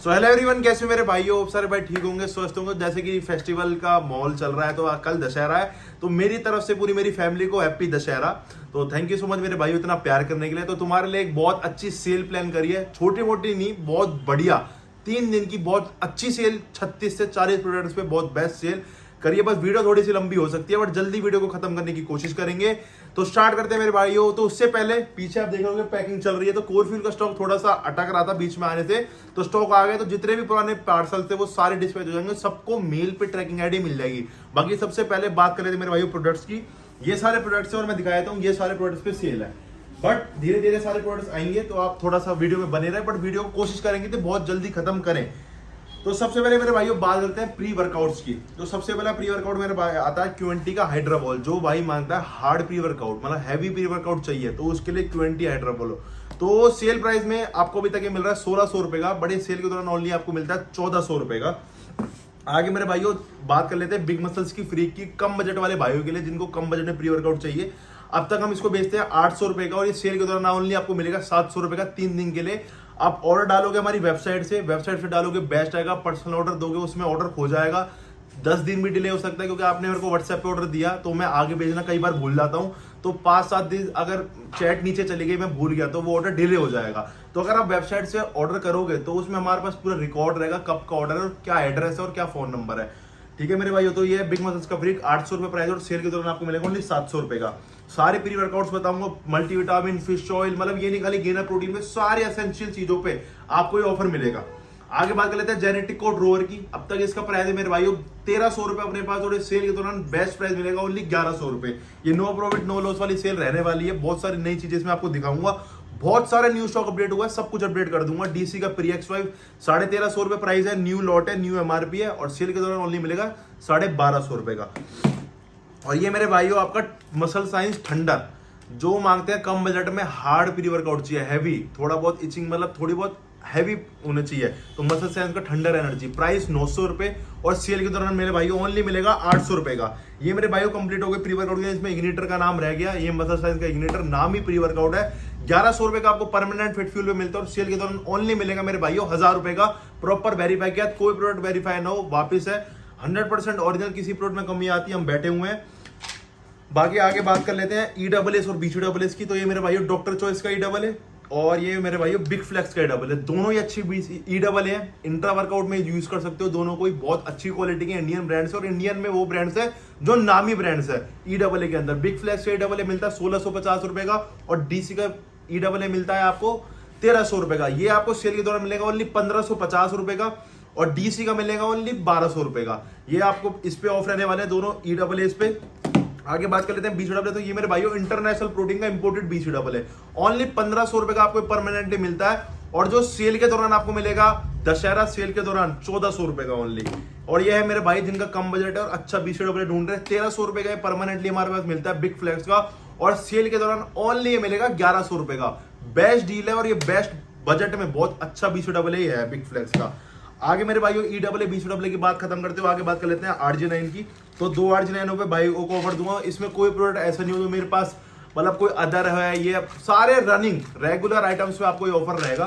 So hello everyone, कैसे हो मेरे भाइयों? सारे भाई ठीक होंगे, स्वस्थ होंगे। जैसे कि फेस्टिवल का माहौल चल रहा है, तो कल दशहरा है, तो मेरी तरफ से पूरी मेरी फैमिली को हैप्पी दशहरा। तो थैंक यू सो मच मेरे भाइयों इतना प्यार करने के लिए। तो तुम्हारे लिए एक बहुत अच्छी सेल प्लान करी है, छोटी मोटी नहीं, बहुत बढ़िया 3 दिन की बहुत अच्छी सेल, 36 से 40 प्रोडक्ट्स पे बहुत बेस्ट सेल करिए। बस वीडियो थोड़ी सी लंबी हो सकती है, बट जल्दी वीडियो को खत्म करने की कोशिश करेंगे। तो स्टार्ट करते हैं मेरे भाइयों। तो उससे पहले पीछे आप देख रहे हो पैकिंग चल रही है, तो कोरफ्यूल का स्टॉक थोड़ा सा अटक रहा था बीच में आने से, तो स्टॉक आ गया। तो जितने भी पुराने पार्सल थे वो सारे डिस्पैच हो जाएंगे, सबको मेल पे ट्रैकिंग आईडी मिल जाएगी। बाकी सबसे पहले बात कर लेते मेरे भाइयों प्रोडक्ट्स की। ये सारे प्रोडक्ट्स है और मैं दिखा देता हूँ, ये सारे प्रोडक्ट्स पे सेल है, बट धीरे धीरे सारे प्रोडक्ट्स आएंगे, तो आप थोड़ा सा वीडियो में बने रहे, बट वीडियो को कोशिश करेंगे तो बहुत जल्दी खत्म करें। तो सबसे पहले मेरे भाइयों बात करते हैं प्री वर्कआउट्स की। तो सबसे पहला प्री वर्कआउट मेरे भाई आता है क्यूएनटी का हाइड्राबॉल। जो भाई मांगता है हार्ड प्री वर्कआउट, मतलब हैवी प्री वर्कआउट चाहिए, तो उसके लिए क्यूएनटी हाइड्राबॉल हो। तो सेल प्राइस में आपको अभी तक ये मिल रहा है 1600 रुपए का, बड़े सेल के दौरान ओनली आपको मिलता है 1400 रुपए का। आगे मेरे भाइयों बात कर लेते हैं बिग मसल्स की फ्री की, कम बजट वाले भाइयों के लिए जिनको कम बजट में प्री वर्कआउट चाहिए। अब तक हम इसको बेचते हैं 800 रुपए का, और ये सेल के दौरान ओनली आपको मिलेगा 700 रुपए का 3 दिन के लिए। आप ऑर्डर डालोगे हमारी वेबसाइट से डालोगे, बेस्ट आएगा। पर्सनल ऑर्डर दोगे उसमें ऑर्डर हो जाएगा, 10 दिन भी डिले हो सकता है, क्योंकि आपने मेरे को व्हाट्सएप पे ऑर्डर दिया तो मैं आगे भेजना कई बार भूल जाता हूँ, तो 5-7 दिन अगर चैट नीचे चली गई, मैं भूल गया, तो वो ऑर्डर डिले हो जाएगा। तो अगर आप वेबसाइट से ऑर्डर करोगे तो उसमें हमारे पास पूरा रिकॉर्ड रहेगा कब का ऑर्डर है और क्या एड्रेस है और क्या फोन नंबर है। ठीक है मेरे भाइयों, तो ये बिग मसल्स का ब्रिक 800 रुपए प्राइस, और सेल के दौरान आपको मिलेगा ओनली 700 रुपए का। सारे प्री वर्कआउट्स बताऊंगा, मल्टीविटामिन, फिश ऑयल, मतलब ये नहीं खाली गेनर प्रोटीन में, सारे एसेंशियल चीजों पे आपको ये ऑफर मिलेगा। आगे बात कर लेते हैं जेनेटिक कोड रोअर की। अब तक इसका प्राइस है मेरे भाइयों 1300 रुपए अपने पास, और सेल के दौरान बेस्ट प्राइस मिलेगा ओनली 1100 रुपए। ये नो प्रॉफिट नो लॉस वाली सेल रहने वाली है। बहुत सारी नई चीजें इसमें आपको दिखाऊंगा, बहुत सारे न्यू स्टॉक अपडेट हुआ है, सब कुछ अपडेट कर दूंगा। डीसी का प्री एक्स5 1350 रुपए प्राइस है, न्यू लॉट है, न्यू एमआरपी है, और सेल के दौरान ओनली मिलेगा 1250 रुपए का। और ये मेरे भाइयों आपका मसल साइंस थंडर, जो मांगते हैं कम बजट में हार्ड प्री वर्कआउट चाहिए, हैवी, थोड़ा बहुत इचिंग, मतलब थोड़ी बहुत हैवी होना चाहिए, तो मसल साइंस का थंडर एनर्जी, प्राइस 900 रुपए, और सेल के दौरान मेरे भाइयों ओनली मिलेगा 800 रुपए का। ये मेरे भाइयों कंप्लीट हो गए प्री वर्कआउट, इसमें इग्निटर का नाम रह गया, ये मसल साइंस का इग्निटर नाम ही प्री वर्कआउट है। 1100 रुपए का आपको परमानेंट फिट फ्यूल में मिलता है, और सेल के दौरान ओनली मिलेगा मेरे भाइयों 1000 रुपए का। प्रॉपर वेरीफाई किया, कोई प्रोडक्ट वेरीफाई ना हो, वापिस है 100% ओरिजिनल, किसी प्रोडक्ट में कमी आती है हम बैठे हुए हैं। बाकी आगे बात कर लेते हैं ESS और BCSS की। तो ये मेरे भाइयों डॉक्टर चॉइस का ESS है, और ये मेरे भाइयों बिग फ्लेक्स का ESS है। दोनों ही अच्छी ESS है, इंट्रा वर्कआउट में यूज कर सकते हो दोनों को, बहुत अच्छी क्वालिटी के इंडियन ब्रांड्स है, और इंडियन में वो ब्रांड्स है जो नामी ब्रांड्स है। ESS के अंदर बिग फ्लेक्स का ESS मिलता है 1650 रुपए का, और DC का ESS मिलता है आपको 1300 रुपए का। ये आपको सेल के दौरान मिलेगा ओनली 1550 रुपए का, और DC का मिलेगा ओनली 1200 रुपए का। ये आपको इस पे ऑफ रहने वाले हैं दोनों ESS पे। आगे बात कर लेते हैं BCSS। तो ये मेरे भाइयों इंटरनेशनल प्रोटीन का इंपोर्टेड BCSS है, ओनली 1500 रुपए का आपको परमानेंटली मिलता है, और जो सेल के दौरान आपको मिलेगा दशहरा सेल के दौरान 1400 रुपए का ओनली। और ये है मेरे भाई जिनका कम बजट है और अच्छा BCSS ढूंढ रहे हैं, 1300 रुपए का परमानेंटली हमारे पास मिलता है बिग फ्लेक्स का, और सेल के दौरान ओनली ये मिलेगा 1100 रुपए का। बेस्ट डील है, और ये बेस्ट बजट में बहुत अच्छा BCSS है बिग फ्लेक्स का। आगे मेरे भाइयों ESS BCSS की बात खत्म करते हो, आगे बात कर लेते हैं RG9 की। तो 2 RG9 पे भाई को ऑफर दूंगा, इसमें कोई प्रोडक्ट ऐसा नहीं हो जो मेरे पास मतलब कोई अदर है, ये सारे रनिंग रेगुलर आइटम्स पे आपको ये ऑफर रहेगा।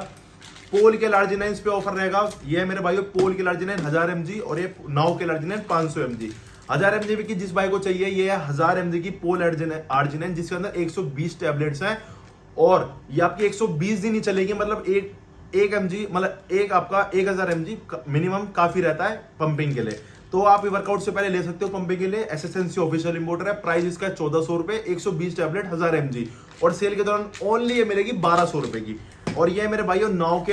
पोल के RG9 पे ऑफर रहेगा। ये है मेरे भाइयों पोल के RG9 1000 mg, और ये नाउ के RG9 500 mg। 1000 mg की जिस भाई को चाहिए, ये है 1000 mg की पोल RG9, जिसके अंदर 120 टैबलेट्स हैं, और ये आपकी 120 दिन ही चलेगी, मतलब एक mg, मतलब एक आपका 1000 mg मिनिमम काफी रहता है पंपिंग के लिए। तो आप ये वर्कआउट से पहले ले सकते हो पंपिंग के लिए। SSNC ऑफिशियल इंपोर्टर है, प्राइस इसका 1400 रुपए, 120 टैबलेट 1000 mg, और सेल के दौरान ओनली ये मिलेगी 1200 रुपए की। और ये मेरे भाइयों नाउ के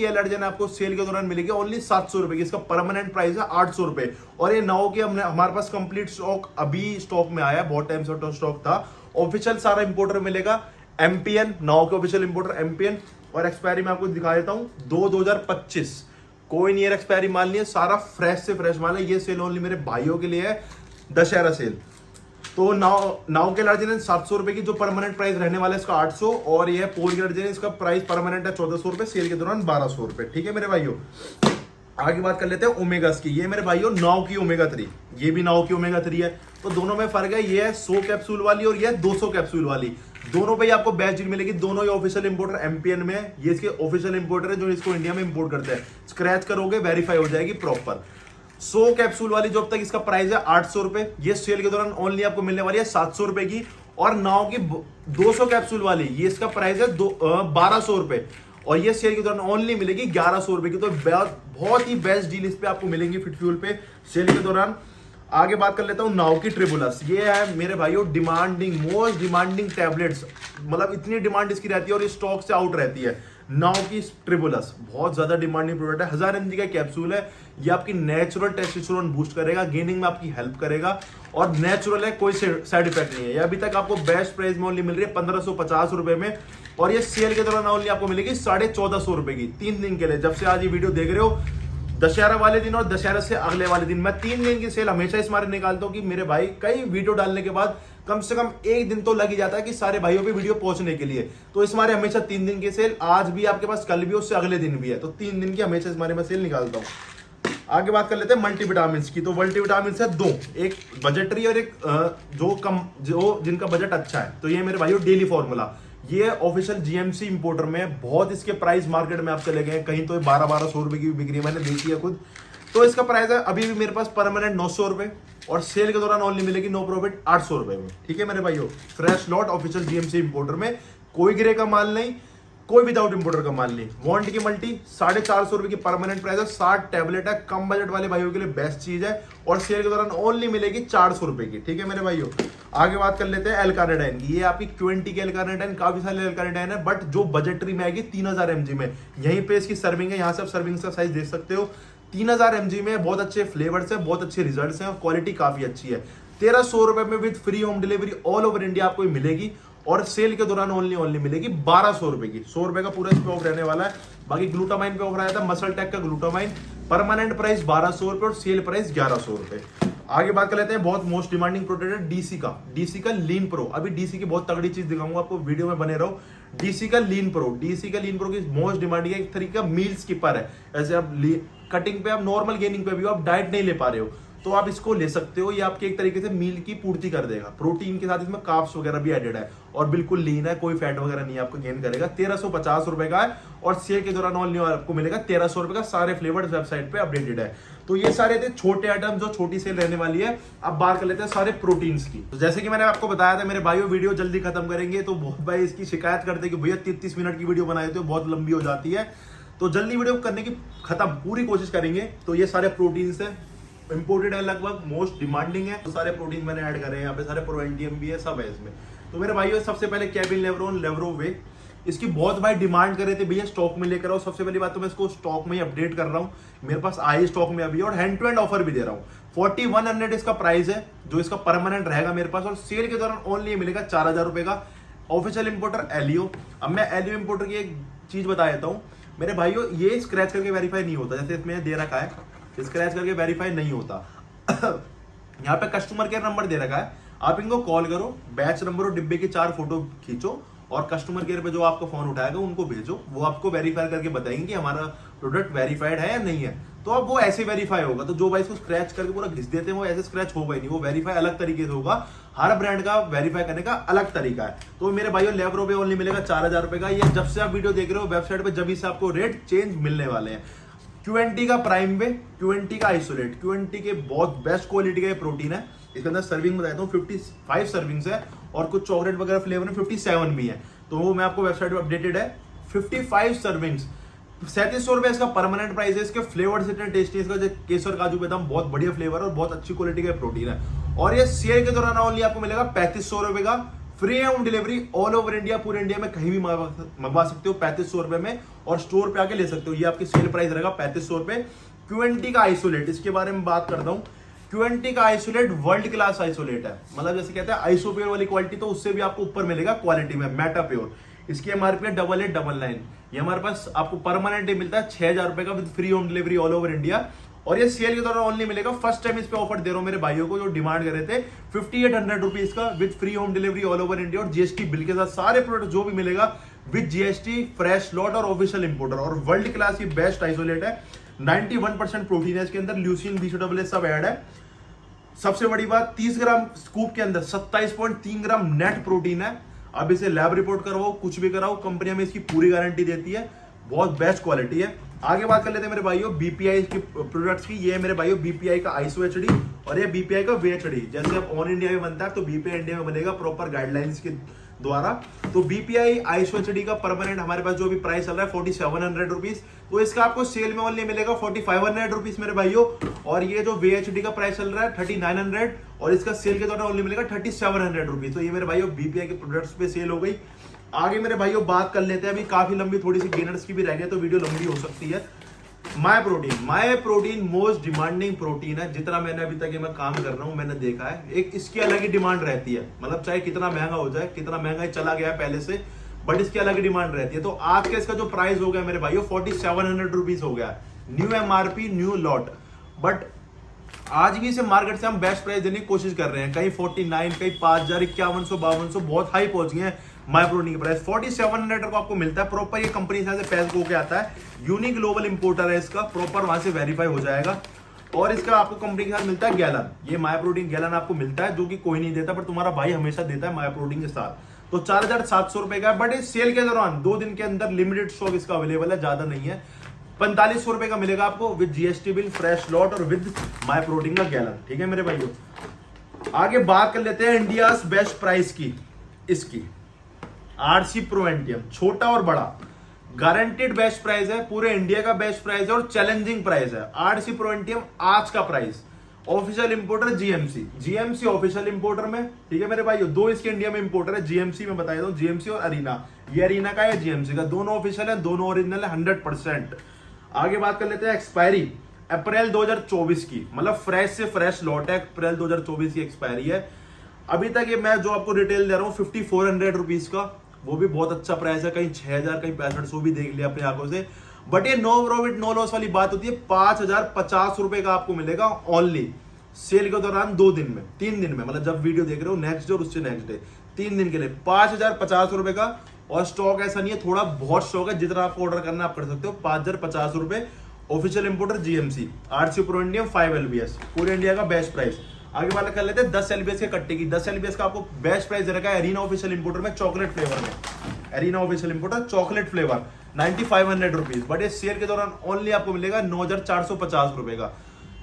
एलर्जन आपको सेल के दौरान मिलेगी ओनली 700 रुपए की। इसका परमानेंट प्राइस है 800 रुपए, और ये नाउ के हमारे पास कंप्लीट स्टॉक अभी स्टॉक में आया, बहुत टाइम से स्टॉक था। ऑफिशियल सारा इंपोर्टर मिलेगा MPN, नाउ के ऑफिशियल इंपोर्टर MPN, और एक्सपायरी मैं आपको दिखा देता हूँ 2/2025, कोई नियर एक्सपायरी माल नहीं है, सारा फ्रेश से फ्रेश माल है। ये सेल ओनली मेरे भाइयों के लिए है, दशहरा सेल। तो नाउ के अर्जिन 700 रुपए की जो परमानेंट प्राइस रहने वाला है इसका 800, और ये पोल के अर्जिन इसका प्राइस परमानेंट है 1400 रुपए, सेल के दौरान 1200 रुपए। ठीक है मेरे भाइयों, आगे बात कर लेते हैं ओमेगास की। ये मेरे भाइयों नाउ की ओमेगा 3, ये भी नाउ की ओमेगा 3 है। तो दोनों में फर्क है, ये है 100 कैप्सूल वाली और ये है 200 कैप्सूल वाली। दोनों पे ही आपको बेस्ट डील मिलेगी। दोनों ही ऑफिशियल इंपोर्टर एमपीएन में है, ये इसके ऑफिशियल इंपोर्टर है जो इसको इंडिया में इंपोर्ट करते हैं। स्क्रैच करोगे वेरीफाई हो जाएगी प्रॉपर। 100 कैप्सूल वाली जो अब तक इसका प्राइस है 800 रुपए, ये सेल के दौरान ओनली आपको मिलने वाली है 700 रुपए की। और नाउ की 200 कैप्सूल वाली, ये इसका प्राइस है 1200 रुपए, और ये सेल के दौरान ओनली मिलेगी 1100 रुपए की। तो बहुत ही बेस्ट डील इस पे आपको मिलेंगी फिटफ्यूल पे सेल के दौरान। आगे बात कर लेता हूँ नाउ की ट्रिबुलस। ये है मेरे भाइयों डिमांडिंग, मोस्ट डिमांडिंग टैबलेट्स, मतलब इतनी डिमांड इसकी रहती है और ये स्टॉक से आउट रहती है। नाउ की ट्रिबुलस बहुत ज्यादा डिमांडिंग प्रोडक्ट है, 1000 mg का कैप्सूल है। ये आपकी नेचुरल टेस्टोस्टेरोन बूस्ट करेगा, गेनिंग में आपकी हेल्प करेगा, और नेचुरल है, कोई साइड इफेक्ट नहीं है। ये अभी तक आपको बेस्ट प्राइस में ओनली मिल रही है 1550 रुपए में, और ये सेल के दौरान ओनली आपको मिलेगी 1450 रुपए की 3 दिन के लिए। जब से आज ये वीडियो देख रहे हो, दशहरा वाले दिन और दशहरा से अगले वाले दिन, मैं 3 दिन की सेल हमेशा इस मारे निकालता हूँ कि मेरे भाई कई वीडियो डालने के बाद कम से कम 1 दिन तो लग ही जाता है कि सारे भाइयों पे वीडियो पहुंचने के लिए। तो इस मारे हमेशा 3 दिन की सेल, आज भी आपके पास, कल भी, उससे अगले दिन भी है, तो 3 दिन की हमेशा इस मारे में सेल निकालता हूँ। आगे बात कर लेते हैं मल्टीविटामिन की। तो मल्टीविटामिन है 2, एक बजटरी और एक जो जिनका बजट अच्छा है। तो ये मेरे भाइयों डेली फॉर्मूला, ये ऑफिशियल जीएमसी इंपोर्टर में, बहुत इसके प्राइस मार्केट में आप चले गए कहीं तो 1200 रुपए की बिक रही है, मैंने देखी है खुद। तो इसका प्राइस है अभी भी मेरे पास परमानेंट 900 रुपए, और सेल के दौरान ओनली मिलेगी नो प्रॉफिट 800 रुपए में। ठीक है मेरे भाइयों, fresh lot official GMC importer में, कोई ग्रे का माल नहीं, कोई विदाउट इंपोर्टर का माल नहीं। वांट की मल्टी 450 रुपए की परमानेंट प्राइस है, 60 टैबलेट है, कम बजट वाले भाइयों के लिए बेस्ट चीज है, और सेल के दौरान ओनली मिलेगी 400 रुपए की। ठीक है मेरे भाइयों, आगे बात कर लेते हैं एल-कार्निटाइन की। ये आपकी 20 के एल-कार्निटाइन, काफी सारे एल-कार्निटाइन है, बट जो बजटरी में आएगी 3000 mg में। यहीं पे इसकी सर्विंग है, यहाँ से आप सर्विंग का साइज देख सकते हो। 3000 mg में बहुत अच्छे फ्लेवर्स है, बहुत अच्छे रिजल्ट्स हैं, और क्वालिटी काफी अच्छी है। 1300 रुपए में with free home delivery all over India आपको मिलेगी, और सेल के दौरान ओनली मिलेगी 1200 रुपए की। 100 रुपए का पूरा इस पे ऑफ रहने वाला है। बाकी ग्लूटामाइन पे ऑफ आया था, मसल टेक का ग्लूटामाइन, परमानेंट प्राइस 1200 रुपए और सेल प्राइस 1100 रुपए। आगे बात कर लेते हैं बहुत मोस्ट डिमांडिंग प्रोडक्ट है डीसी का लीन प्रो। अभी डीसी की बहुत तगड़ी चीज दिखाऊंगा आपको, वीडियो में बने रहो। डीसी का लीन प्रो की मोस्ट डिमांडिंग है, एक तरीके का मील स्किपर है। ऐसे आप कटिंग पे, आप नॉर्मल गेनिंग पे भी आप डाइट नहीं ले पा रहे हो तो आप इसको ले सकते हो। ये आपके एक तरीके से मील की पूर्ति कर देगा, प्रोटीन के साथ इसमें कार्ब्स वगैरह भी एडेड है, और बिल्कुल लीन है, कोई फैट वगैरह नहीं आपको गेन करेगा। 1350 रुपए का है, और सेल के दौरान ओनली आपको मिलेगा 1300 रुपए का। सारे फ्लेवर्स वेबसाइट पे अपडेटेड है। तो ये सारे थे छोटे आइटम जो छोटी सेल रहने वाली है। अब बात कर लेते हैं सारे प्रोटीन्स की। तो जैसे कि मैंने आपको बताया था मेरे भाइयों, वीडियो जल्दी खत्म करेंगे, तो बहुत भाई इसकी शिकायत करते कि भैया 33 मिनट की वीडियो बनाए तो बहुत लंबी हो जाती है, तो जल्दी वीडियो करने की खत्म पूरी कोशिश करेंगे। तो ये सारे प्रोटीन्स है, इंपोर्टेड है, लगभग मोस्ट डिमांडिंग है, तो सारे प्रोटीन मैंने ऐड करे हैं यहाँ पे, सारे प्रोएंटियम भी है, सब है इसमें। तो मेरे भाइयों सबसे पहले केविन लेब्रोन लेब्रोवे, इसकी बहुत भाई डिमांड कर रहे थे भैया स्टॉक में लेकर आओ। सबसे पहली बात तो मैं इसको स्टॉक में ही अपडेट कर रहा हूँ, मेरे पास आई स्टॉक में अभी, और हैंड टू हैंड ऑफर भी दे रहा हूँ। 4100 इसका प्राइस है, जो इसका परमानेंट रहेगा मेरे पास, और सेल के दौरान ओनली मिलेगा 4000 रुपए का। ऑफिशियल इंपोर्टर एलियो। अब मैं एलियो इंपोर्टर की एक चीज बता देता हूँ मेरे भाइयों, ये स्क्रैच करके वेरीफाई नहीं होता, जैसे इसमें दे रखा है स्क्रैच करके वेरीफाई नहीं होता। यहाँ पे कस्टमर केयर नंबर दे रखा है, आप इनको कॉल करो, बैच नंबर और डिब्बे की 4 फोटो खींचो, और कस्टमर केयर पे जो आपका फोन उठाएगा उनको भेजो, वो आपको वेरीफाई करके बताएंगे कि हमारा प्रोडक्ट वेरीफाइड है या नहीं है। तो अब वो ऐसे वेरीफाई होगा। तो जो भाई इसको स्क्रैच करके पूरा घिस देते हैं वो ऐसे स्क्रैच होगा ही नहीं, वो वेरीफाई अलग तरीके से होगा। हर ब्रांड का वेरीफाई करने का अलग तरीका है। तो मेरे भाइयों लेब्रो पे ओनली मिलेगा 4000 रुपए का। ये जब से आप वीडियो देख रहे हो वेबसाइट पे, जब से आपको रेट चेंज मिलने वाले हैं। क्यूएनटी का प्राइम वे, क्यूएनटी का आइसोलेट, क्यूएनटी के बहुत बेस्ट क्वालिटी का ये प्रोटीन है। इसके अंदर सर्विंग बताता हूँ 55 सर्विंग्स है, और कुछ चॉकलेट वगैरह फ्लेवर में 57 भी है। तो वो मैं आपको वेबसाइट पे अपडेटेड है। 55 सर्विंग्स, 3700 रुपए इसका परमानेंट प्राइस है। इसके फ्लेवर्स इतने टेस्टी है, इसका जो केसर काजू बादाम बहुत बढ़िया फ्लेवर और बहुत अच्छी क्वालिटी का प्रोटीन है। और ये सेल के दौरान ओनली आपको मिलेगा 3500 रुपए का। Free home delivery all over India, पूरे इंडिया में कहीं भी मंगवा सकते हो 3500 रुपए में, और स्टोर पे आके ले सकते हो। ये आपकी सेल प्राइस रहेगा 3500 रुपए। क्यूएनटी का आइसोलेट, इसके बारे में बात करता हूँ। क्यूएनटी का आइसोलेट वर्ल्ड क्लास आइसोलेट है, मतलब जैसे कहते हैं आइसोप्योर वाली क्वालिटी, तो उससे भी आपको ऊपर मिलेगा क्वालिटी में, मेटाप्योर। इसकी एमआरपी है 8899। ये हमारे पास आपको परमानेंट मिलता है 6000 रुपए का with free home delivery all over India. और ये सेल के दौरान ओनली मिलेगा। फर्स्ट टाइम इस पे ऑफर दे रहा हूं मेरे भाइयों को जो डिमांड कर रहे थे। 5800 रुपीज का with free home delivery all over India, और जीएसटी बिल के साथ सारे प्रोडक्ट जो भी मिलेगा विद जीएसटी, फ्रेश लॉट और ऑफिशियल इंपोर्टर। और वर्ल्ड क्लास की बेस्ट आइसोलेट है। 91% प्रोटीन है इसके अंदर, ल्यूसीन, बीसीडब्ल्यूएस सब ऐड है। सबसे बड़ी बात, 30 ग्राम स्कूप के अंदर 27.3 ग्राम नेट प्रोटीन है। अब इसे लैब रिपोर्ट करवाओ, कुछ भी कराओ, कंपनी हमें इसकी पूरी गारंटी देती है, बहुत बेस्ट क्वालिटी है। आगे बात कर लेते हैं मेरे भाइयों बीपीआई की प्रोडक्ट्स की। ये मेरे भाइयों बीपीआई का आईएसओ एचडी और ये बीपीआई का वीएचडी। जैसे अब ऑन इंडिया में बनता है तो बीपीआई इंडिया में बनेगा प्रॉपर गाइडलाइंस के द्वारा। तो बीपीआई आईएसओ एचडी का परमानेंट हमारे पास जो भी प्राइस चल रहा है 4700 रुपीज, तो इसका आपको सेल में ओनली मिलेगा 4500 रुपीज मेरे भाइयों। और ये जो वीएचडी का प्राइस चल रहा है 3900 और इसका सेल के द्वारा ओनली मिलेगा 3700 रुपीज। तो ये मेरे भाइयों बीपीआई के प्रोडक्ट्स पे सेल हो गई। आगे मेरे भाइयों बात कर लेते हैं, अभी काफी लंबी थोड़ी सी गेनर्स की भी रह गई तो वीडियो लंबी हो सकती है। My protein most demanding protein है। जितना मैंने अभी तक मैं काम कर रहा हूं मैंने देखा है एक इसकी अलग ही डिमांड रहती है, मतलब चाहे कितना महंगा हो जाए, कितना महंगा चला गया है पहले से, बट इसकी अलग ही डिमांड रहती है। तो आज का इसका जो प्राइस हो गया मेरे भाइयों 4700 रुपीज हो गया, new MRP new lot. But आज भी इसे मार्केट से हम बेस्ट प्राइस देने की कोशिश कर रहे हैं, कहीं 49, कहीं 5000, 5100, 5200, बहुत हाई पहुंच गए हैं। माय प्रोटीन का प्राइस 4700 को आपको मिलता है। प्रॉपर ये कंपनी से पैस होके आता है, यूनिक ग्लोबल इंपोर्टर है इसका, प्रॉपर वहां से वेरीफाई हो जाएगा। और इसका आपको कंपनी के साथ मिलता है गैलन, ये माय प्रोटीन गैलन आपको मिलता है, जो कि कोई नहीं देता, पर तुम्हारा भाई हमेशा देता है माय प्रोटीन के साथ। तो 4700 रुपए का है, बट इस सेल के दौरान 2 दिन के अंदर लिमिटेड स्टॉक इसका अवेलेबल है, ज्यादा नहीं है। 4500 रुपए का मिलेगा आपको with GST bill, fresh lot और विद माय प्रोटीन का गैलन। ठीक है मेरे भाइयों, आगे बात कर लेते हैं इंडिया बेस्ट प्राइस की। इसकी आरसी प्रोवेंटियम, छोटा और बड़ा, गारंटेड बेस्ट प्राइस है, पूरे इंडिया का बेस्ट प्राइस है और चैलेंजिंग प्राइस है। आरसी प्रोवेंटियम आज का price, official importer GMC official importer में। ठीक है मेरे भाइयों, 2 इसके इंडिया में इंपोर्टर है, जीएमसी में बता देता हूं, जीएमसी और अरीना। ये अरीना का है, जीएमसी का, दोनों ऑफिशियल है, दोनों ओरिजिनल है 100%। आगे बात कर लेते हैं एक्सपायरी अप्रैल 2024 की, मतलब फ्रेश से फ्रेश लॉट है, अप्रैल 2024 की एक्सपायरी है। अभी तक ये मैं जो आपको रिटेल दे रहा हूँ 5400 रुपीज का, वो भी बहुत अच्छा प्राइस है, कहीं 6000, कहीं 6500 भी देख लिया अपनी आंखों से। बट ये नो प्रॉफिट नो लॉस वाली बात होती है, 5050 रुपए का आपको मिलेगा ओनली सेल के दौरान 2 दिन में, 3 दिन में, मतलब जब वीडियो देख रहे हो नेक्स्ट डे और उससे नेक्स्ट डे, 3 दिन के लिए 5050 रुपए का। और स्टॉक ऐसा नहीं है, थोड़ा बहुत स्टॉक है, जितना आपको ऑर्डर करना आप कर सकते हो। 5050 रुपए, ऑफिशियल इंपोर्टर जीएमसी, आरसी प्रोवेंटियम 5 LBS, पूरे इंडिया का बेस्ट प्राइस। आगे वाला कर लेते हैं 10 LBS के कट्टे की। 10 LBS का आपको बेस्ट प्राइस दे रखा है एरिना ऑफिशियल इंपोर्टर में, चॉकलेट फ्लेवर में, arena official importer chocolate flavour 9500 rupees. But ये सेल के दौरान ओनली आपको मिलेगा 9450 रुपए का।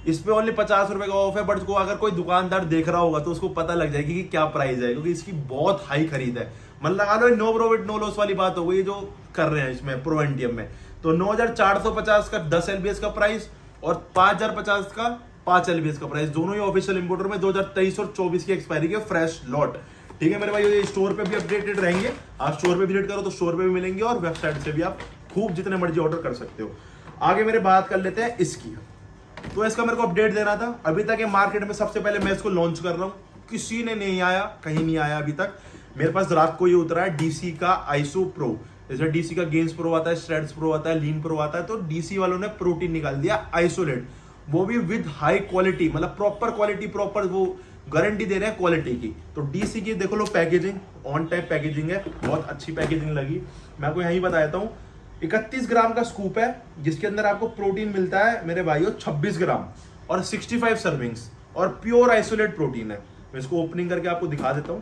इस पे ओनली 50 रुपए का ऑफ है, बट उसको अगर कोई दुकानदार देख रहा होगा तो उसको पता लग जाएगी कि क्या प्राइस है, क्योंकि इसकी बहुत हाई खरीद है। मतलब लगा लो नो प्रॉफिट नो लॉस वाली बात हो गई जो कर रहे हैं इसमें प्रोवेंटियम में। तो 9450 का 10 LBS का प्राइस और 5050 का 5 LBS का प्राइस, दोनों ही ऑफिशियल इंपोर्टर में 2023 और 24 की एक्सपायरी के फ्रेश लॉट। ठीक है मेरे भाई, ये स्टोर पे भी अपडेटेड रहेंगे, आप स्टोर पे विजिट करो तो स्टोर पे भी मिलेंगे और वेबसाइट से भी आप खूब जितने मर्जी ऑर्डर कर सकते हो। आगे मेरे बात कर लेते हैं इसकी। तो इसका मेरे को अपडेट देना था, अभी तक ये मार्केट में सबसे पहले मैं इसको लॉन्च कर रहा हूँ, किसी ने नहीं आया, कहीं नहीं आया अभी तक। मेरे पास रात को ये उतरा है डीसी का आइसो प्रो। जैसे डीसी का गेन्स प्रो आता है, स्ट्रेड्स प्रो आता है, लीन प्रो आता है, तो डीसी वालों ने प्रोटीन निकाल दिया आइसोलेट, वो भी विद हाई क्वालिटी, मतलब प्रॉपर क्वालिटी, प्रॉपर वो गारंटी दे रहे हैं क्वालिटी की। तो डीसी की देखो लो पैकेजिंग, ऑन टाइप पैकेजिंग है, बहुत अच्छी पैकेजिंग लगी। मैं आपको यही बता देता हूँ, 31 ग्राम का स्कूप है जिसके अंदर आपको प्रोटीन मिलता है मेरे भाइयों 26 ग्राम और 65 सर्विंग्स और प्योर आइसोलेट प्रोटीन है। मैं इसको ओपनिंग करके आपको दिखा देता हूं।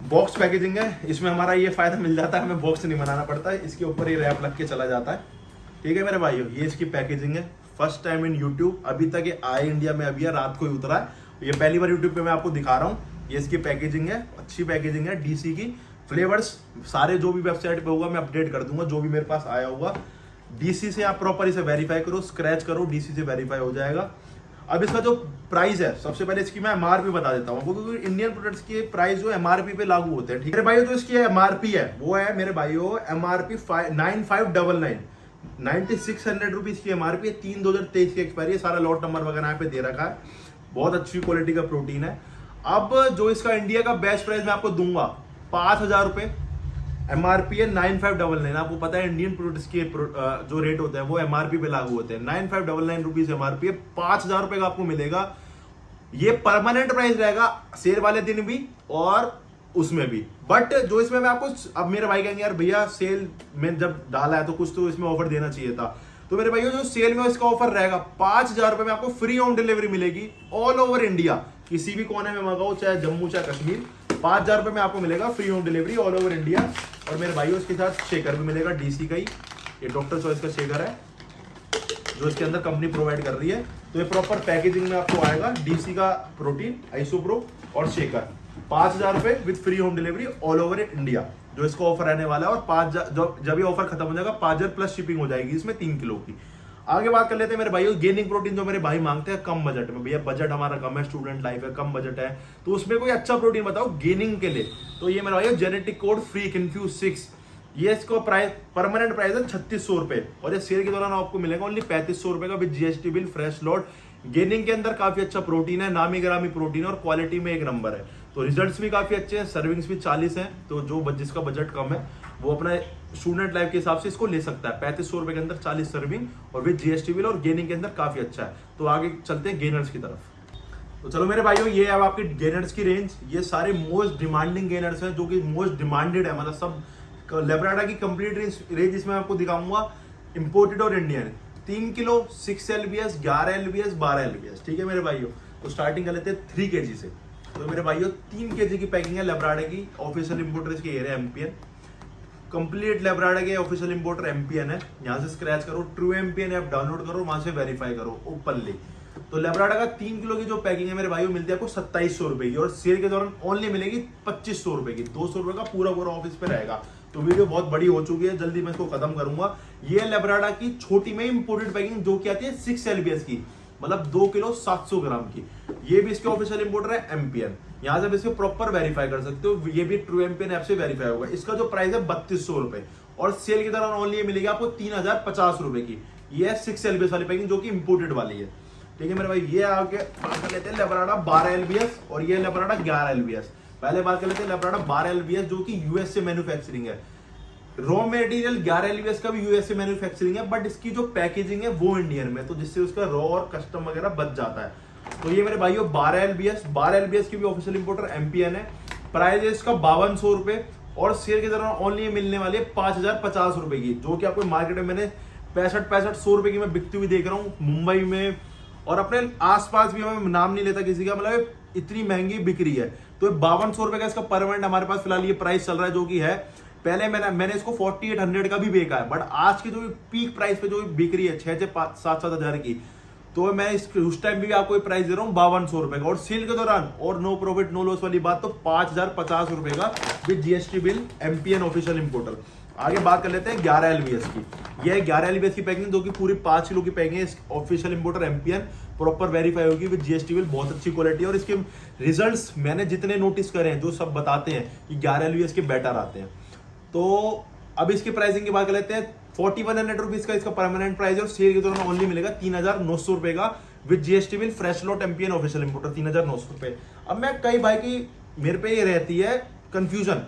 बॉक्स पैकेजिंग है, इसमें हमारा ये फायदा मिल जाता है, हमें बॉक्स नहीं बनाना पड़ता है, इसके ऊपर ये रैप लग के चला जाता है। ठीक है मेरे भाइयों, ये इसकी पैकेजिंग है, फर्स्ट टाइम इन यूट्यूब, अभी तक ये आए इंडिया में अभी है, रात को ही उतरा है, ये पहली बार यूट्यूब पे मैं आपको दिखा रहा हूँ। ये इसकी पैकेजिंग है, अच्छी पैकेजिंग है डीसी की। फ्लेवर्स सारे जो भी वेबसाइट पे होगा मैं अपडेट कर दूंगा, जो भी मेरे पास आया होगा। डीसी से आप प्रॉपर इसे वेरीफाई करो, स्क्रैच करो, डीसी से वेरीफाई हो जाएगा। अब इसका जो प्राइस है, सबसे पहले इसकी मैं एमआरपी बता देता हूँ, क्योंकि इंडियन प्रोडक्ट्स के प्राइस जो एमआरपी पे लागू होते हैं। ठीक है भाइयों, तो इसकी एमआरपी है वो है मेरे भाइयों एमआरपी 9599, 9600 रुपीज की एमआरपी है। 3/2023 की एक्सपायरी है, सारा लॉट नंबर वगैरह यहाँ पे दे रखा है, बहुत अच्छी क्वालिटी का प्रोटीन है। अब जो इसका इंडिया का बेस्ट प्राइस मैं आपको दूंगा 5000 रुपए, एमआरपी है 9599। आपको पता है इंडियन प्रोडक्ट्स के जो रेट होते हैं वो एमआरपी पे लागू होते हैं। 9599 रुपीज एमआरपी है, 5000 रुपए का आपको मिलेगा। ये परमानेंट प्राइस रहेगा सेल वाले दिन भी और उसमें भी। बट जो इसमें मैं आपको, अब मेरे भाई कहेंगे यार भैया सेल में जब डाला है तो कुछ तो इसमें ऑफर देना चाहिए था, तो मेरे भाइयों जो सेल में इसका ऑफर रहेगा 5,000 रुपए में आपको फ्री होम डिलीवरी मिलेगी ऑल ओवर इंडिया, किसी भी कोने में मंगाओ, चाहे जम्मू चाहे कश्मीर, 5,000 रुपए में आपको मिलेगा free home delivery all over India. और मेरे भाइयों इसके साथ शेकर भी मिलेगा डीसी का ही, ये डॉक्टर चॉइस का शेकर है जो इसके अंदर कंपनी प्रोवाइड कर रही है। तो ये प्रॉपर पैकेजिंग में आपको आएगा, डीसी का प्रोटीन, आइसोप्रो और शेकर, 5,000 रुपए with free home delivery all over India जो इसका ऑफर रहने वाला है। और 5,000 जब ये ऑफर खत्म हो जाएगा 5,000 प्लस शिपिंग हो जाएगी इसमें 3 किलो की। आगे बात कर लेते हैं मेरे भाइयों गेनिंग प्रोटीन, जो मेरे भाई मांगते हैं कम बजट में। भैया बजट हमारा कम है, स्टूडेंट लाइफ है, कम बजट है, तो उसमें कोई अच्छा प्रोटीन बताओ गेनिंग के लिए। तो ये मेरे भाइयों जेनेटिक कोड फ्रीक इन्फ्यूज 6, ये इसका प्राइस परमानेंट प्राइस है 3600 रुपए, और ये सेल के दौरान आपको मिलेगा ओनली 3500 रुपए का with GST bill, fresh lot. Gaining के अंदर काफी अच्छा प्रोटीन है, नामी ग्रामी प्रोटीन और क्वालिटी में एक नंबर है। तो रिजल्ट्स भी काफी अच्छे हैं, सर्विंग्स भी 40 हैं। तो जो जिसका बजट कम है वो अपना स्टूडेंट लाइफ के हिसाब से इसको ले सकता है। 3500 रुपए के अंदर 40 सर्विंग और विद जीएसटी बिल, और गेनिंग के अंदर काफी अच्छा है। तो आगे चलते हैं गेनर्स की तरफ। तो चलो मेरे भाइयों, ये अब आपकी गेनर्स की रेंज, ये सारे मोस्ट डिमांडिंग गेनर्स हैं जो कि मोस्ट डिमांडेड है, मतलब सब लेब्राडा की कंप्लीट रेंज इसमें आपको दिखाऊंगा, इंपोर्टेड और Indian. 3 kilo, 6 LBS, 11 LBS, 12 LBS, ठीक है मेरे भाइयों। तो स्टार्टिंग कर लेते हैं 3 kg से। तो मेरे भाइयों 3 kg की पैकिंग है लेब्राडा की, ऑफिशियल इंपोर्टर इसके ये है एमपीएन, कंप्लीट लेब्राडा के ऑफिशियल इंपोर्टर एमपीएन है। यहाँ से स्क्रैच करो, ट्रू एमपीएन ऐप डाउनलोड करो, वहां से वेरीफाई करो ओपनली। तो लेब्राडा का 3 किलो की जो पैकिंग है मेरे भाइयों मिलती है आपको 2700 रुपए की, और सेल के दौरान ओनली मिलेगी 2500 रुपए की। 200 रुपए का पूरा ऑफिस पे रहेगा। तो वीडियो बहुत बड़ी हो चुकी है, जल्दी मैं इसको खत्म करूंगा। ये लेब्राडा की छोटी में इंपोर्टेड पैकिंग जो कि आती है 6 LBS की, मतलब 2 किलो 700 ग्राम की। ये भी इसके ऑफिशियल इंपोर्टर है एमपीएन, यहाँ से भी इसको प्रॉपर वेरीफाई कर सकते हो। ये भी ट्रू एमपीएन ऐप से वेरीफाई होगा। इसका जो प्राइस है 3200 रुपए, और सेल के दौरान ओनली मिलेगी आपको 3050 रुपए की। ये है 6 LBS वाली पैकिंग जो कि इंपोर्टेड वाली है, ठीक है मेरे भाई। ये आगे बात कर लेते हैं लेब्राडा 12 LBS, और ये लेब्राडा 11 LBS। पहले बात कर लेते हैं लेब्राडा 12 LBS जो कि यूएस से मैन्युफैक्चरिंग है। रॉ मटेरियल 11 LBS का भी यूएस से मैन्युफैक्चरिंग है, बट इसकी जो पैकेजिंग है वो इंडियन में, तो जिससे उसका रॉ और कस्टम वगैरह बच जाता है। तो ये मेरे भाइयों 12 LBS की भी ऑफिशियल इंपोर्टर एमपीएन है। प्राइस है इसका 5200 रुपए, और सेल के दौरान ओनली मिलने वाली है 5050 रुपए की, जो कि आपको मार्केट में मैंने 65-100 रुपए की मैं बिकती हुई देख रहा हूँ मुंबई में, और अपने आसपास भी। मैं नाम नहीं लेता किसी का, मतलब इतनी महंगी बिक्री है। तो 5200 रुपए का इसका परमानेंट हमारे पास फिलहाल ये प्राइस चल रहा है, जो कि है पहले मैंने इसको 4800 का भी बेचा है, बट आज की जो पीक प्राइस पे जो बिक्री है 6 से 7-7 हजार की, तो मैं उस टाइम भी आपको प्राइस दे रहा हूँ 5200 रुपए का, और सेल के दौरान और नो प्रॉफिट नो लॉस वाली बात, तो 5050 रुपए का with GST bill, MPN official importer. आगे बात कर लेते हैं 11 LBS की। यह 11 LBS की पैकिंग जो कि पूरी 5 किलो की पैकिंग है, official importer MPN, proper verify होगी विद जीएसटी बिल, बहुत अच्छी क्वालिटी है। और इसके रिजल्ट्स मैंने जितने नोटिस करे हैं, जो सब बताते हैं कि 11 LBS के बेटर आते हैं। तो अब इसकी प्राइसिंग की बात कर लेते हैं। 4100 रुपीज का इसका परमानेंट प्राइस है, और सेल के दौरान ओनली मिलेगा 3900 रुपए का with GST bill, fresh lot, MPN official importer, 3900 रुपए। अब मैं कई भाई की मेरे पे ये रहती है कंफ्यूजन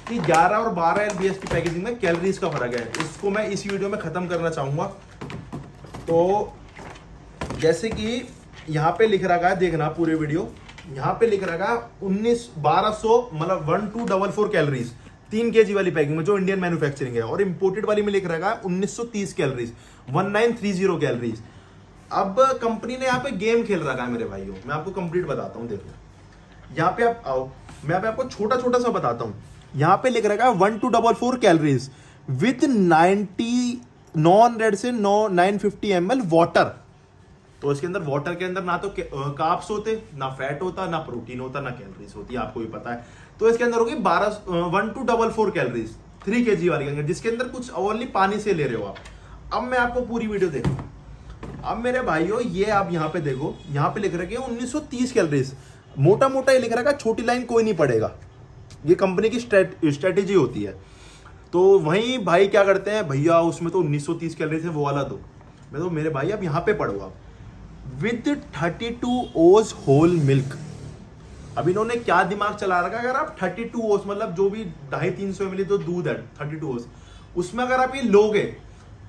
कि 11 और 12 LBS की पैकेजिंग में कैलोरीज का फर्क है। इसको मैं इस वीडियो में खत्म करना चाहूंगा। तो जैसे कि यहाँ पे लिख रखा है, देखना पूरे वीडियो, यहाँ पे लिख रखा है 1200 मतलब 1244 कैलोरीज 3 kg वाली पैकिंग में जो इंडियन मैन्युफैक्चरिंग है, और इंपोर्टेड वाली में लिख रखा है 1930 कैलोरीज, 1930 कैलोरीज। अब कंपनी ने यहाँ पे गेम खेल रखा है मेरे भाइयों, मैं आपको कंप्लीट बताता हूँ। देखो यहाँ पे आप आओ, मैं आपको छोटा छोटा सा बताता हूँ। यहाँ पे लिख रखा है 1244 कैलोरीज विद 90 नॉन रेड से 950 ml वाटर। तो इसके अंदर वाटर के अंदर ना तो कार्ब्स होते, ना फैट होता, ना प्रोटीन होता, ना कैलोरीज होती है, आपको भी पता है। तो इसके अंदर होगी 1244 कैलोरीज 3 kg वाली के अंदर, जिसके अंदर कुछ ओनली पानी से ले रहे हो आप। अब मैं आपको पूरी वीडियो देखो। अब मेरे भाइयों ये आप यहाँ पे देखो, यहाँ पे लिख रखे हैं 1930 कैलोरीज, मोटा मोटा ये लिख रखा है, छोटी लाइन कोई नहीं पड़ेगा, ये कंपनी की स्ट्रेटेजी होती है। तो वहीं भाई क्या करते हैं, भैया उसमें तो 1930 कैलोरीज है, वो वाला दो। मैं तो मेरे भाई अब यहाँ पे पढ़ो आप, विद 32 ओज होल मिल्क। अब इन्होंने क्या दिमाग चला रखा है, अगर आप 32 ओज मतलब जो भी 250-300 ml तो दूध है 32 ओज, उसमें अगर आप ये लोगे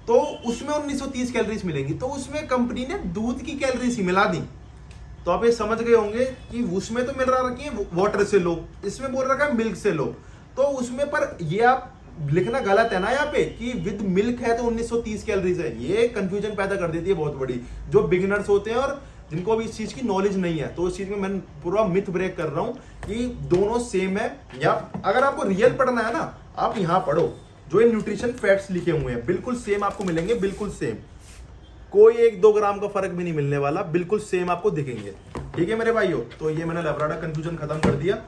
तो उसमें 1930 कैलोरीज मिलेंगी। तो उसमें कंपनी ने दूध की कैलोरीज ही मिला दी। तो आप ये समझ गए होंगे कि उसमें तो मिल रहा है वाटर से लो, इसमें बोल रखा है मिल्क से लो। तो उसमें पर ये आप लिखना गलत है ना यहाँ पे कि विद मिल्क है तो 1930 कैलोरीज है, ये कंफ्यूजन पैदा कर देती है बहुत बड़ी, जो बिगिनर्स होते हैं और जिनको भी इस चीज की नॉलेज नहीं है। तो इस चीज में मैं पूरा मिथ ब्रेक कर रहा हूँ कि दोनों सेम है। या अगर आपको रियल पढ़ना है ना, आप यहाँ पढ़ो, जो ये न्यूट्रिशन फैक्ट्स लिखे हुए हैं बिल्कुल सेम आपको मिलेंगे, बिल्कुल सेम, कोई 1-2 ग्राम का फर्क भी नहीं मिलने वाला, बिल्कुल सेम आपको दिखेंगे। ठीक है मेरे भाइयों, तो ये मैंने लैब्राडा कंफ्यूजन खत्म कर दिया।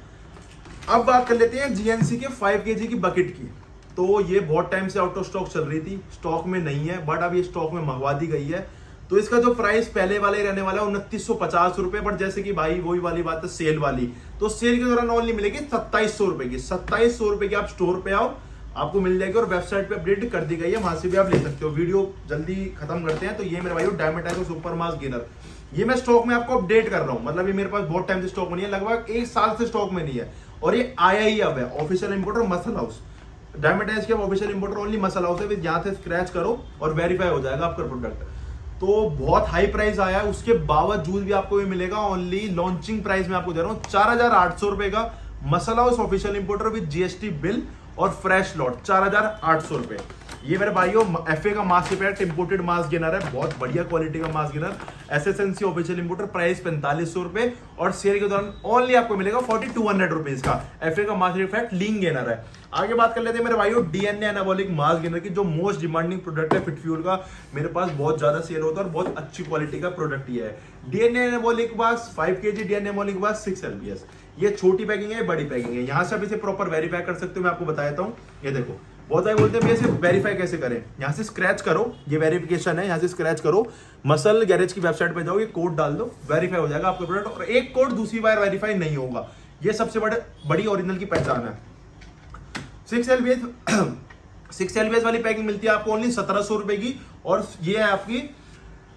अब बात कर लेते हैं जीएनसी के 5 kg की बकेट की। तो ये बहुत टाइम से आउट ऑफ स्टॉक चल रही थी, स्टॉक में नहीं है, बट अब ये स्टॉक में मंगवा दी गई है। तो इसका जो प्राइस पहले वाले ही रहने वाला है 2950 रुपए, बट जैसे कि भाई वही वाली बात है सेल वाली, तो सेल के दौरान ओनली मिलेगी 2700 रुपए की। 2700 रुपए की आप स्टोर पे आओ, आपको मिल जाएगी, और वेबसाइट पे अपडेट कर दी गई है, वहां से भी आप ले सकते हो। वीडियो जल्दी खत्म करते हैं। तो ये मेरे भाई डायमेटाइजो सुपर मास गेनर, ये मैं स्टॉक में आपको अपडेट कर रहा हूँ, मतलब ये मेरे पास बहुत टाइम से स्टॉक में नहीं है, लगभग 1 साल से स्टॉक में नहीं है, और ये आया ही अब है। Official importer muscle house, Dymatize के official importer only muscle house है। यहाँ से स्क्रैच करो और वेरीफाई हो जाएगा आपका प्रोडक्ट। तो बहुत हाई प्राइस आया है, उसके बावजूद भी आपको ये मिलेगा ओनली लॉन्चिंग प्राइस में आपको दे रहा हूँ 4800 रुपए का muscle house official importer with GST bill और फ्रेश लॉट 4800 रुपए। ये मेरे भाइयों एफए का mass effect imported mass gainer है, बहुत बढ़िया क्वालिटी का mass gainer, SSNC official importer, price 4500 रुपए, और सेल के दौरान ओनली आपको मिलेगा 4200 रुपीज का एफए का मास इफेक्ट लीन गेनर है। आगे बात कर लेते हैं मेरे भाइयों डीएनए एनाबॉलिक मास गेनर की, जो मोस्ट डिमांडिंग प्रोडक्ट है फिटफ्यूल का, मेरे पास बहुत ज्यादा सेल होता है और बहुत अच्छी क्वालिटी का प्रोडक्ट ये है। डीएनए एनाबॉलिक मास 5 kg, डीएनए एनाबॉलिक मास 6 LBS। ये छोटी पैकिंग है, बड़ी पैकिंग है। यहाँ से आप इसे प्रॉपर वेरीफाई कर सकते हो, मैं आपको बता देता हूँ। ये देखो, बहुत सारे बोलते हैं इसे वेरीफाई कैसे करें, यहाँ से स्क्रैच करो, ये वेरिफिकेशन है, यहाँ से स्क्रैच करो, मसल गैरेज की वेबसाइट पे जाओ, ये कोड डाल दो, वेरीफाई हो जाएगा आपका प्रोडक्ट, और एक कोड दूसरी बार वेरीफाई नहीं होगा। ये सबसे बड़ी ओरिजिनल की पहचान है। 6 LBS वाली पैकिंग मिलती है आपको ओनली 1700 रुपए की, और ये है आपकी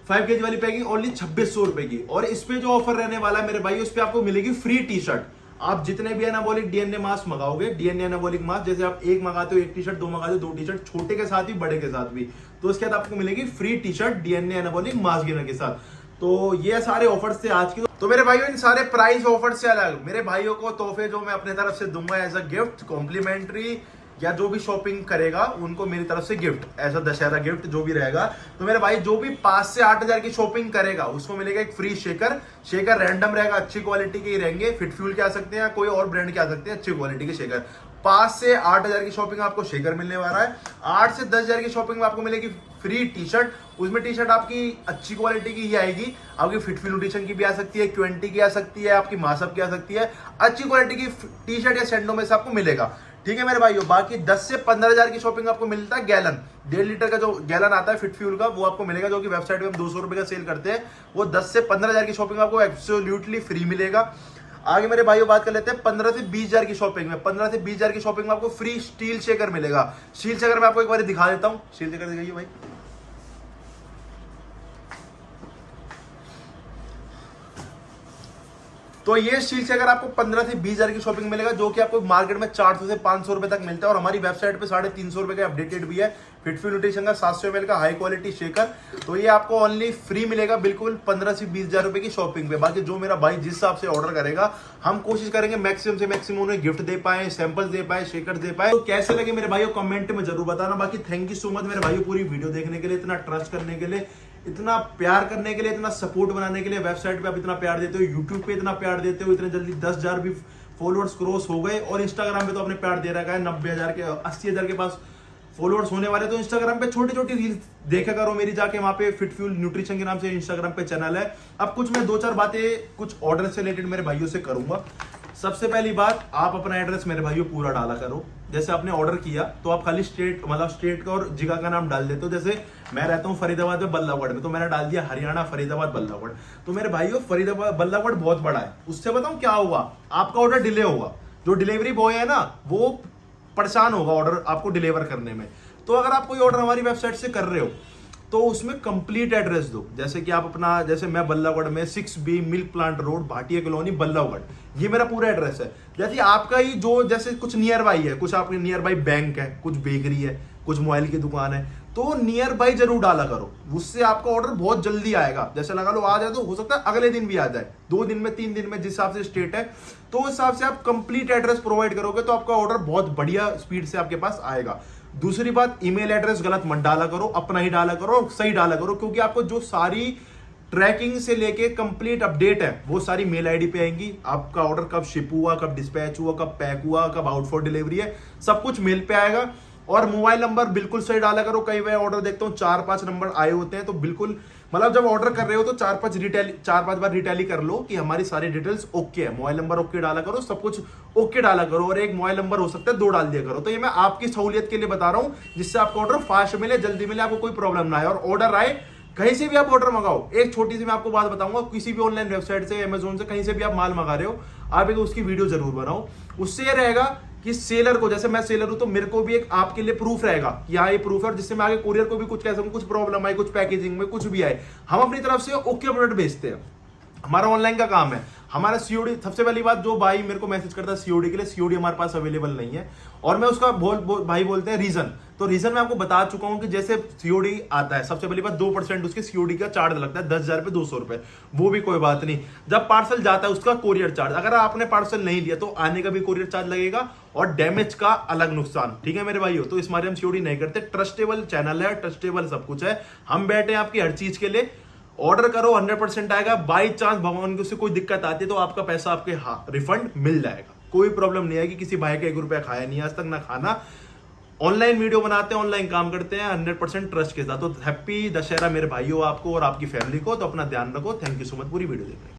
5 kg वाली पैकिंग ओनली 2600 रुपए की। और इस पे जो ऑफर रहने वाला है मेरे भाई, उस पे आपको मिलेगी फ्री टी शर्ट। आप जितने भी एनाबॉलिक डीएनए मास्क मंगाओगे, डीएनए एनाबॉलिक मास्क, जैसे आप एक मंगाते हो 1 टी-शर्ट, 2 मंगाते हो 2 टी-शर्ट, छोटे के साथ भी बड़े के साथ भी, तो उसके बाद आपको मिलेगी free T shirt DNA anabolic mask gainer के साथ। तो ये सारे ऑफर्स थे आज के। तो मेरे भाइयों इन सारे प्राइस ऑफर्स से अलग मेरे भाइयों को तोहफे जो मैं अपने तरफ से दूंगा एज अ गिफ्ट, कॉम्प्लीमेंट्री, या जो भी शॉपिंग करेगा उनको मेरी तरफ से गिफ्ट, ऐसा दशहरा गिफ्ट जो भी रहेगा। तो मेरे भाई जो भी 5 से 8 हजार की शॉपिंग करेगा उसको मिलेगा एक फ्री शेकर। शेकर रैंडम रहेगा, अच्छी क्वालिटी के ही रहेंगे, फिटफ्यूल के आ सकते हैं, कोई और ब्रांड के आ सकते हैं, अच्छी क्वालिटी के शेकर। 5 से 8 हजार की शॉपिंग आपको शेकर मिलने वाला है। 8 से 10 हजार की शॉपिंग में आपको मिलेगी फ्री टी शर्ट। उसमें टी शर्ट आपकी अच्छी क्वालिटी की ही आएगी, आपकी फिटफ्यूल न्यूट्रिशन की भी आ सकती है, क्वेंटी की आ सकती है, आपकी मासअप की आ सकती है, अच्छी क्वालिटी की टी शर्ट या सैंडो में से आपको मिलेगा। ठीक है मेरे भाइयों, बाकी 10 से 15 हजार की शॉपिंग आपको मिलता है गैलन, 1.5 लीटर का जो गैलन आता है फिटफ्यूल का, वो आपको मिलेगा, जो कि वेबसाइट पे हम 200 रुपए का सेल करते हैं। वो 10 से 15 हजार की शॉपिंग आपको एब्सोल्युटली फ्री मिलेगा। आगे मेरे भाइयों बात कर लेते हैं 15 से 20 हजार की शॉपिंग में। 15 से 20 हजार की शॉपिंग में आपको फ्री स्टील शेकर मिलेगा। स्टील शेकर मैं आपको एक बार दिखा देता हूँ, स्टील शेकर दिखाइए भाई। तो ये स्टील शेकर आपको 15 से 20 हजार की शॉपिंग मिलेगा, जो कि आपको मार्केट में 400 से 500 रुपए तक मिलता है, और हमारी वेबसाइट पे 350 रुपए का अपडेटेड भी है। फिटफ्यूल न्यूट्रिशन का 700 ml का हाई क्वालिटी शेकर, तो ये आपको ओनली फ्री मिलेगा बिल्कुल 15 से 20 हजार रुपए की शॉपिंग पे। बाकी जो मेरा भाई जिस हिसाब से ऑर्डर करेगा, हम कोशिश करेंगे मैक्सिमम से मैक्सिमम उन्हें गिफ्ट दे पाए, सैंपल दे पाए, शेकर दे पाए। तो कैसे लगे मेरे भाइयों कमेंट में जरूर बताना। बाकी थैंक यू सो मच मेरे भाइयों पूरी वीडियो देखने के लिए, इतना ट्रस्ट करने के लिए, इतना प्यार करने के लिए, इतना सपोर्ट बनाने के लिए। वेबसाइट पे आप इतना प्यार देते हो, यूट्यूब पे इतना प्यार देते हो, इतने जल्दी 10 हजार भी फॉलोअर्स क्रॉस हो गए, और इंस्टाग्राम पे तो आपने प्यार दे रखा है 90 हजार के 80 हजार के पास फॉलोअर्स होने वाले। तो इंस्टाग्राम पे छोटी छोटी रील्स देखा करो मेरी जाके, वहां पे फिटफ्यूल न्यूट्रिशन के नाम से इंस्टाग्राम पे चैनल है। अब कुछ मैं 2-4 बातें कुछ ऑर्डर से रिलेटेड मेरे भाइयों से करूंगा। सबसे पहली बात, आप अपना एड्रेस मेरे भाइयों पूरा डाला करो। जैसे आपने ऑर्डर किया तो आप खाली स्टेट, मतलब स्टेट का और जगह का नाम डाल देते हो। जैसे मैं रहता हूँ फरीदाबाद में बल्लावड़ में, तो मैंने डाल दिया हरियाणा फरीदाबाद बल्लावड़। तो मेरे भाइयों फरीदाबाद बल्लावड़ बहुत बड़ा है, उससे बताऊं क्या होगा, आपका ऑर्डर डिले होगा। जो डिलीवरी बॉय है ना, वो परेशान होगा ऑर्डर आपको डिलीवर करने में। तो अगर आप कोई ऑर्डर हमारी वेबसाइट से कर रहे हो तो उसमें कंप्लीट एड्रेस दो। जैसे कि आप अपना, जैसे मैं बल्लावड़ में 6B milk plant road, Bhatia colony, बल्लावड़, ये मेरा पूरा एड्रेस है। जैसे आपका ही जो, जैसे कुछ नियर बाई है, कुछ आपके नियर बाई बैंक है, कुछ बेकरी है, कुछ मोबाइल की दुकान है, तो नियर बाई जरूर डाला करो, उससे आपका ऑर्डर बहुत जल्दी आएगा। जैसे लगा लो आज है तो हो सकता है अगले दिन भी आ जाए, 2 दिन में 3 दिन में, जिस हिसाब से स्टेट है तो उस हिसाब से आप कंप्लीट एड्रेस प्रोवाइड करोगे तो आपका ऑर्डर बहुत बढ़िया स्पीड से आपके पास आएगा। दूसरी बात, ईमेल एड्रेस गलत मत डाला करो, अपना ही डाला करो, सही डाला करो, क्योंकि आपको जो सारी ट्रैकिंग से लेके कंप्लीट अपडेट है वो सारी मेल आईडी पे आएंगी। आपका ऑर्डर कब शिप हुआ, कब डिस्पैच हुआ, कब पैक हुआ, कब आउट फॉर डिलीवरी है, सब कुछ मेल पे आएगा। और मोबाइल नंबर बिल्कुल सही डाला करो। कई बार ऑर्डर देखता हूँ 4-5 नंबर आए होते हैं, तो बिल्कुल मतलब जब ऑर्डर कर रहे हो तो 4-5 बार रिटैली कर लो कि हमारी सारी डिटेल्स ओके है। मोबाइल नंबर ओके डाला करो, सब कुछ ओके डाला करो, और एक मोबाइल नंबर हो सकता है 2 डाल दिया करो। तो ये मैं आपकी सहूलियत के लिए बता रहा हूँ, जिससे आपको ऑर्डर फास्ट मिले, जल्दी मिले, आपको कोई प्रॉब्लम ना आए। और ऑर्डर आए कहीं से भी आप ऑर्डर मंगाओ, एक छोटी सी मैं आपको बात बताऊंगा, किसी भी ऑनलाइन वेबसाइट से, अमेजोन से, कहीं से भी आप माल मंगा रहे हो, आप एक उसकी वीडियो जरूर बनाओ। उससे ये रहेगा कि सेलर को, जैसे मैं सेलर हूं तो मेरे को भी एक आपके लिए प्रूफ रहेगा कि हाँ ये प्रूफ है, और जिससे मैं आगे कुरियर को भी कुछ कह सकूं, कुछ प्रॉब्लम आई, कुछ पैकेजिंग में कुछ भी आए, हम अपनी तरफ से ओके प्रोडक्ट भेजते हैं। हमारा ऑनलाइन का काम है। हमारा सीओडी, सबसे पहली बात, जो भाई मेरे को मैसेज करता है सीओडी के लिए, सीओडी हमारे पास अवेलेबल नहीं है, और मैं उसका भाई बोलते हैं रीजन, तो रीजन मैं आपको बता चुका हूं कि जैसे सीओडी आता है, सबसे पहली बात 2% उसके सीओडी का चार्ज लगता है, 10,000 पे 200 रुपए, वो भी कोई बात नहीं। जब पार्सल जाता है उसका कोरियर चार्ज, अगर आपने पार्सल नहीं लिया तो आने का भी कोरियर चार्ज लगेगा, और डैमेज का अलग नुकसान। ठीक है मेरे भाइयों, तो इस मारे हम सीओडी नहीं करते। ट्रस्टेबल चैनल है, ट्रस्टेबल सब कुछ है, हम बैठे हैं आपकी हर चीज के लिए। ऑर्डर करो, 100% आएगा। बाई चांस भगवान की उससे कोई दिक्कत आती है तो आपका पैसा आपके रिफंड मिल जाएगा, कोई प्रॉब्लम नहीं है कि किसी भाई का 1 रुपया खाया नहीं आज तक, ना खाना। ऑनलाइन वीडियो बनाते हैं, ऑनलाइन काम करते हैं 100% ट्रस्ट के साथ। तो हैप्पी दशहरा मेरे भाइयों आपको और आपकी फैमिली को। तो अपना ध्यान रखो। थैंक यू सो मच पूरी वीडियो देखने।